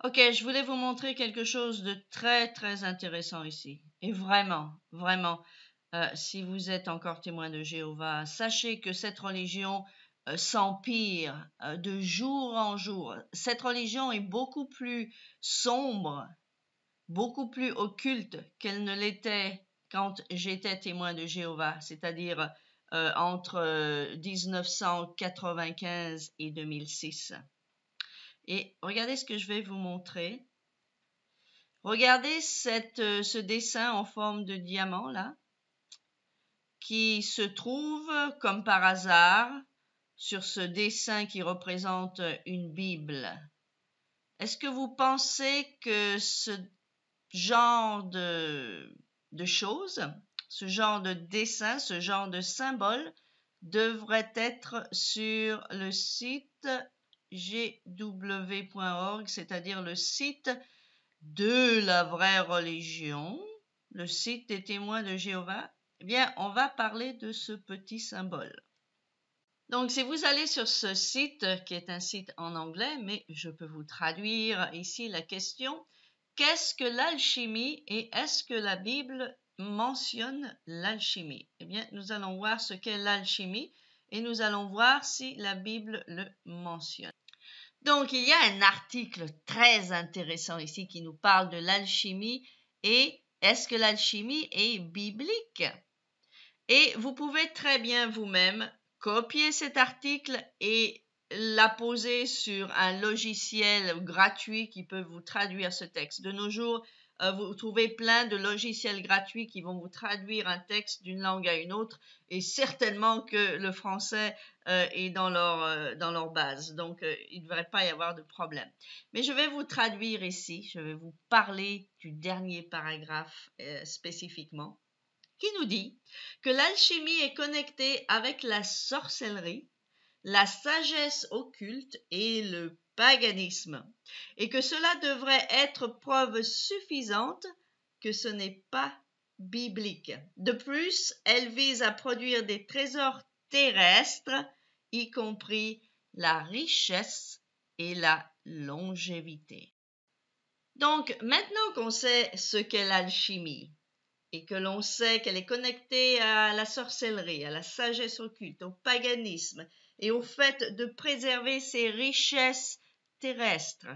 Ok, je voulais vous montrer quelque chose de très très intéressant ici. Et vraiment, si vous êtes encore témoin de Jéhovah, sachez que cette religion s'empire de jour en jour. Cette religion est beaucoup plus sombre, beaucoup plus occulte qu'elle ne l'était quand j'étais témoin de Jéhovah, c'est-à-dire entre 1995 et 2006. Et regardez ce que je vais vous montrer. Regardez ce dessin en forme de diamant là, qui se trouve comme par hasard sur ce dessin qui représente une Bible. Est-ce que vous pensez que ce genre de choses, ce genre de dessin, ce genre de symbole devrait être sur le site gw.org, c'est-à-dire le site de la vraie religion, le site des témoins de Jéhovah? Eh bien, on va parler de ce petit symbole. Donc, si vous allez sur ce site, qui est un site en anglais, mais je peux vous traduire ici la question, qu'est-ce que l'alchimie et est-ce que la Bible mentionne l'alchimie? Eh bien, nous allons voir ce qu'est l'alchimie et nous allons voir si la Bible le mentionne. Donc, il y a un article très intéressant ici qui nous parle de l'alchimie et est-ce que l'alchimie est biblique? Et vous pouvez très bien vous-même copier cet article et la poser sur un logiciel gratuit qui peut vous traduire ce texte. De nos jours, vous trouvez plein de logiciels gratuits qui vont vous traduire un texte d'une langue à une autre et certainement que le français est dans leur base. Donc, il ne devrait pas y avoir de problème. Mais je vais vous traduire ici, je vais vous parler du dernier paragraphe spécifiquement, qui nous dit que l'alchimie est connectée avec la sorcellerie, la sagesse occulte et le paganisme, et que cela devrait être preuve suffisante que ce n'est pas biblique. De plus, elle vise à produire des trésors terrestres, y compris la richesse et la longévité. Donc, maintenant qu'on sait ce qu'est l'alchimie, et que l'on sait qu'elle est connectée à la sorcellerie, à la sagesse occulte, au paganisme et au fait de préserver ses richesses terrestres.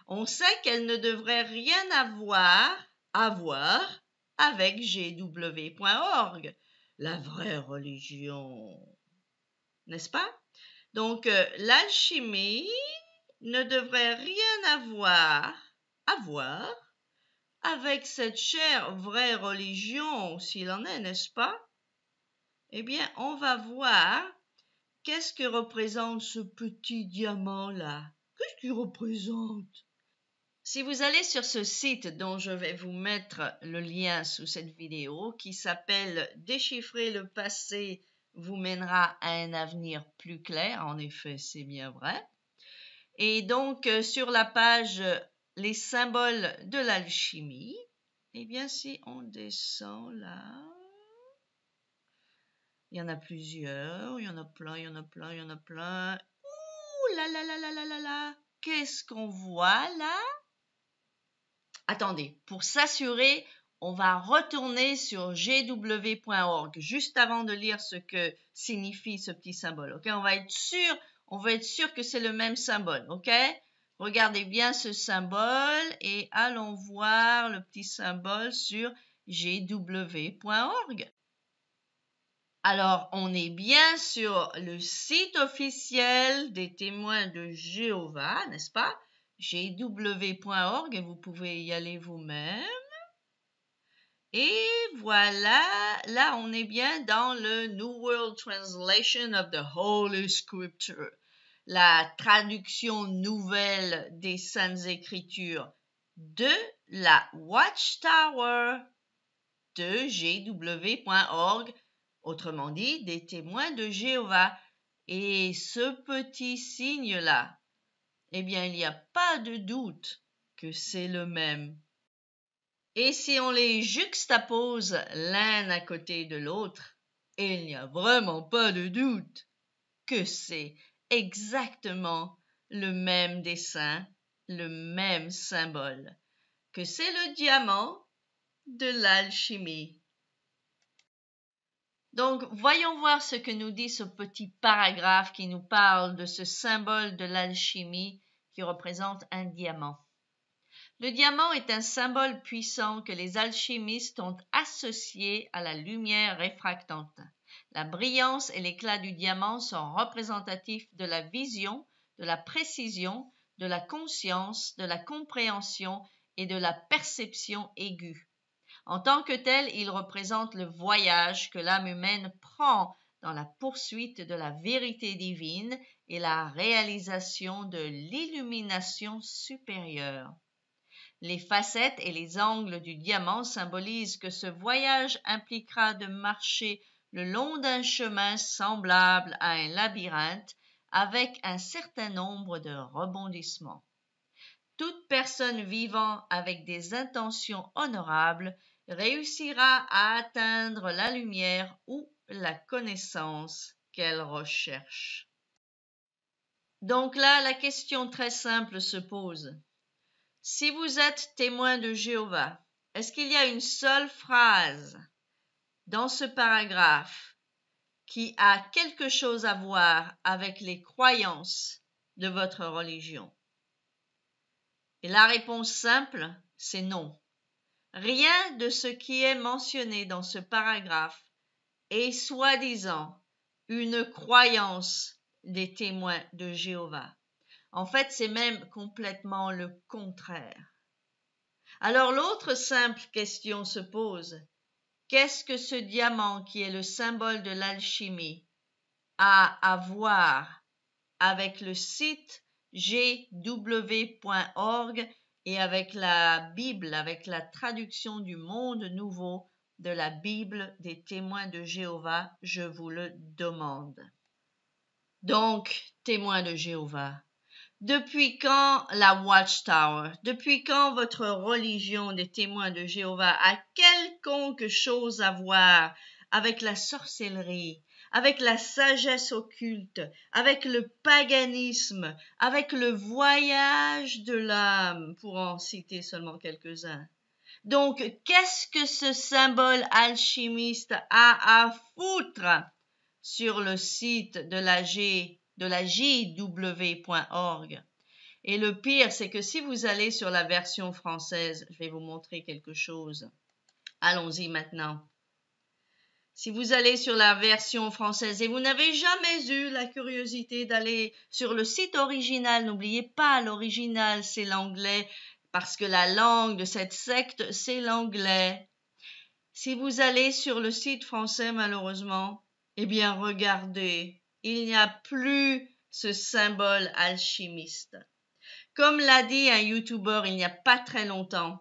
On sait qu'elle ne devrait rien avoir avec gw.org, la vraie religion. N'est-ce pas? Donc, l'alchimie ne devrait rien avoir avec cette chère vraie religion, s'il en est, n'est-ce pas? Eh bien, on va voir qu'est-ce que représente ce petit diamant-là. Qu'est-ce qu'il représente? Si vous allez sur ce site dont je vais vous mettre le lien sous cette vidéo, qui s'appelle « Déchiffrer le passé vous mènera à un avenir plus clair », en effet, c'est bien vrai. Et donc, sur la page « Les symboles de l'alchimie », eh bien, si on descend là, il y en a plusieurs, il y en a plein. Ouh là là là là là là là, qu'est-ce qu'on voit là? Attendez, pour s'assurer, on va retourner sur gw.org juste avant de lire ce que signifie ce petit symbole. Ok, on va être sûr que c'est le même symbole. Ok, regardez bien ce symbole et allons voir le petit symbole sur gw.org. Alors, on est bien sur le site officiel des témoins de Jéhovah, n'est-ce pas? gw.org et vous pouvez y aller vous-même. Et voilà, là on est bien dans le New World Translation of the Holy Scripture, la traduction nouvelle des Saintes Écritures de la Watchtower de gw.org, autrement dit des témoins de Jéhovah. Et ce petit signe-là, eh bien, il n'y a pas de doute que c'est le même. Et si on les juxtapose l'un à côté de l'autre, il n'y a vraiment pas de doute que c'est exactement le même dessin le même symbole, que c'est le diamant de l'alchimie. Donc, voyons voir ce que nous dit ce petit paragraphe qui nous parle de ce symbole de l'alchimie qui représente un diamant. Le diamant est un symbole puissant que les alchimistes ont associé à la lumière réfractante. La brillance et l'éclat du diamant sont représentatifs de la vision, de la précision, de la conscience, de la compréhension et de la perception aiguë. En tant que tel, il représente le voyage que l'âme humaine prend dans la poursuite de la vérité divine et la réalisation de l'illumination supérieure. Les facettes et les angles du diamant symbolisent que ce voyage impliquera de marcher le long d'un chemin semblable à un labyrinthe avec un certain nombre de rebondissements. Toute personne vivant avec des intentions honorables réussira à atteindre la lumière ou la connaissance qu'elle recherche. Donc là, la question très simple se pose. Si vous êtes témoin de Jéhovah, est-ce qu'il y a une seule phrase dans ce paragraphe qui a quelque chose à voir avec les croyances de votre religion? Et la réponse simple, c'est non. Rien de ce qui est mentionné dans ce paragraphe est soi-disant une croyance des témoins de Jéhovah. En fait, c'est même complètement le contraire. Alors l'autre simple question se pose. Qu'est-ce que ce diamant qui est le symbole de l'alchimie a à voir avec le site gw.org et avec la Bible, avec la traduction du Monde Nouveau de la Bible des témoins de Jéhovah, je vous le demande. Donc, témoins de Jéhovah, depuis quand la Watchtower, depuis quand votre religion des témoins de Jéhovah a quelconque chose à voir avec la sorcellerie, avec la sagesse occulte, avec le paganisme, avec le voyage de l'âme, pour en citer seulement quelques-uns? Donc, qu'est-ce que ce symbole alchimiste a à foutre sur le site de la jw.org? Et le pire, c'est que si vous allez sur la version française, je vais vous montrer quelque chose. Allons-y maintenant. Si vous allez sur la version française et vous n'avez jamais eu la curiosité d'aller sur le site original, n'oubliez pas, l'original, c'est l'anglais, parce que la langue de cette secte, c'est l'anglais. Si vous allez sur le site français, malheureusement, eh bien, regardez, il n'y a plus ce symbole alchimiste. Comme l'a dit un YouTuber il n'y a pas très longtemps,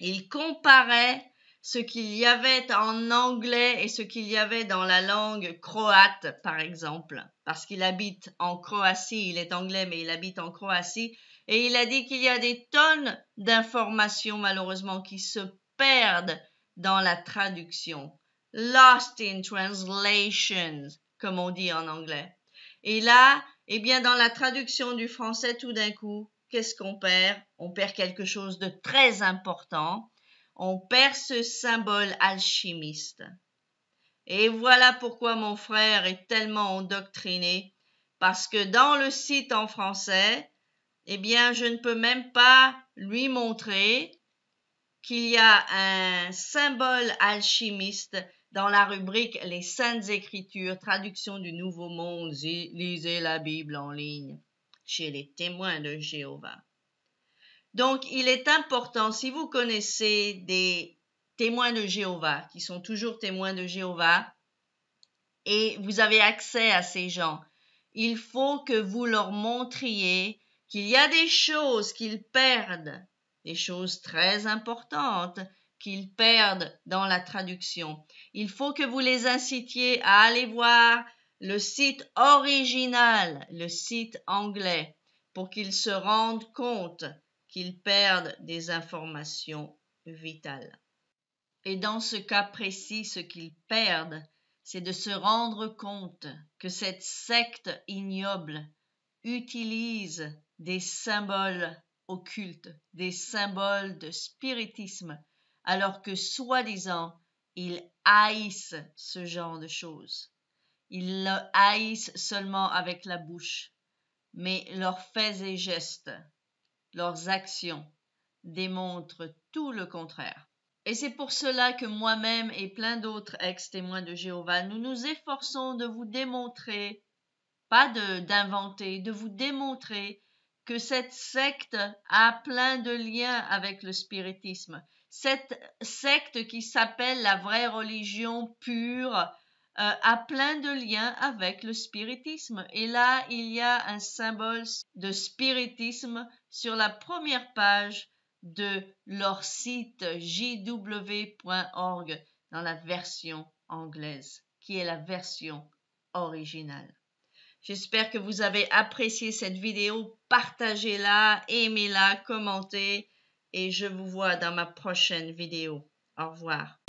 il comparait ce qu'il y avait en anglais et ce qu'il y avait dans la langue croate, par exemple, parce qu'il habite en Croatie, il est anglais, mais il habite en Croatie, et il a dit qu'il y a des tonnes d'informations, malheureusement, qui se perdent dans la traduction. Lost in translations, comme on dit en anglais. Et là, eh bien, dans la traduction du français, tout d'un coup, qu'est-ce qu'on perd? On perd quelque chose de très important. On perd ce symbole alchimiste. Et voilà pourquoi mon frère est tellement endoctriné, parce que dans le site en français, eh bien, je ne peux même pas lui montrer qu'il y a un symbole alchimiste dans la rubrique Les Saintes Écritures, traduction du Nouveau Monde, lisez la Bible en ligne chez les témoins de Jéhovah. Donc, il est important, si vous connaissez des témoins de Jéhovah, qui sont toujours témoins de Jéhovah, et vous avez accès à ces gens, il faut que vous leur montriez qu'il y a des choses qu'ils perdent, des choses très importantes qu'ils perdent dans la traduction. Il faut que vous les incitiez à aller voir le site original, le site anglais, pour qu'ils se rendent compte qu'ils perdent des informations vitales. Et dans ce cas précis, ce qu'ils perdent, c'est de se rendre compte que cette secte ignoble utilise des symboles occultes, des symboles de spiritisme, alors que soi-disant, ils haïssent ce genre de choses. Ils le haïssent seulement avec la bouche, mais leurs faits et gestes, leurs actions démontrent tout le contraire. Et c'est pour cela que moi-même et plein d'autres ex-témoins de Jéhovah, nous nous efforçons de vous démontrer, pas d'inventer, de vous démontrer que cette secte a plein de liens avec le spiritisme. Cette secte qui s'appelle la vraie religion pure a plein de liens avec le spiritisme. Et là, il y a un symbole de spiritisme sur la première page de leur site jw.org dans la version anglaise, qui est la version originale. J'espère que vous avez apprécié cette vidéo. Partagez-la, aimez-la, commentez et je vous vois dans ma prochaine vidéo. Au revoir.